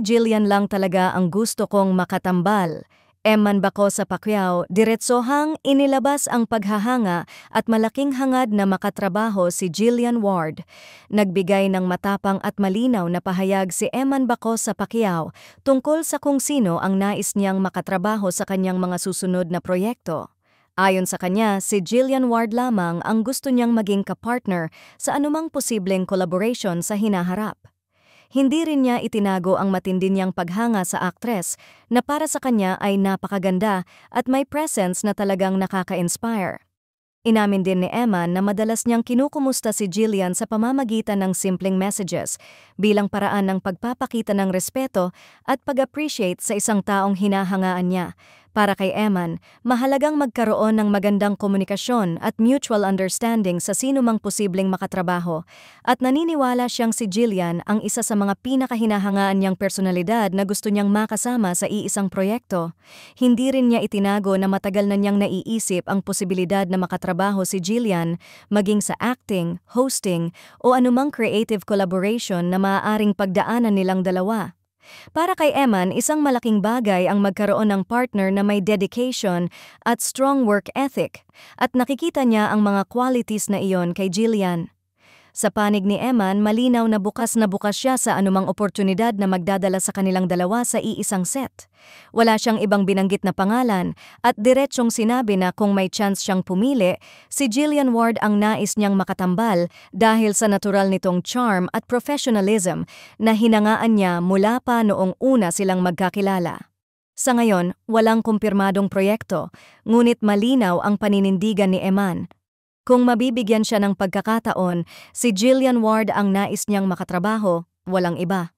Jillian lang talaga ang gusto kong makatambal. Eman Bako sa Pacquiao, diretsohang inilabas ang paghahanga at malaking hangad na makatrabaho si Jillian Ward. Nagbigay ng matapang at malinaw na pahayag si Eman Bako sa Pacquiao tungkol sa kung sino ang nais niyang makatrabaho sa kanyang mga susunod na proyekto. Ayon sa kanya, si Jillian Ward lamang ang gusto niyang maging kapartner sa anumang posibleng collaboration sa hinaharap. Hindi rin niya itinago ang matindi niyang paghanga sa aktres na para sa kanya ay napakaganda at may presence na talagang nakaka-inspire. Inamin din ni Eman na madalas niyang kinukumusta si Jillian sa pamamagitan ng simpleng messages bilang paraan ng pagpapakita ng respeto at pag-appreciate sa isang taong hinahangaan niya. Para kay Eman, mahalagang magkaroon ng magandang komunikasyon at mutual understanding sa sinumang posibleng makatrabaho at naniniwala siyang si Jillian ang isa sa mga pinakahinahangaan niyang personalidad na gusto niyang makasama sa iisang proyekto. Hindi rin niya itinago na matagal na niyang naiisip ang posibilidad na makatrabaho si Jillian maging sa acting, hosting o anumang creative collaboration na maaaring pagdaanan nilang dalawa. Para kay Eman, isang malaking bagay ang magkaroon ng partner na may dedication at strong work ethic at nakikita niya ang mga qualities na iyon kay Jillian. Sa panig ni Eman, malinaw na bukas siya sa anumang oportunidad na magdadala sa kanilang dalawa sa iisang set. Wala siyang ibang binanggit na pangalan at diretsyong sinabi na kung may chance siyang pumili, si Jillian Ward ang nais niyang makatambal dahil sa natural nitong charm at professionalism na hinangaan niya mula pa noong una silang magkakilala. Sa ngayon, walang kumpirmadong proyekto, ngunit malinaw ang paninindigan ni Eman. Kung mabibigyan siya ng pagkakataon, si Jillian Ward ang nais niyang makatrabaho, walang iba.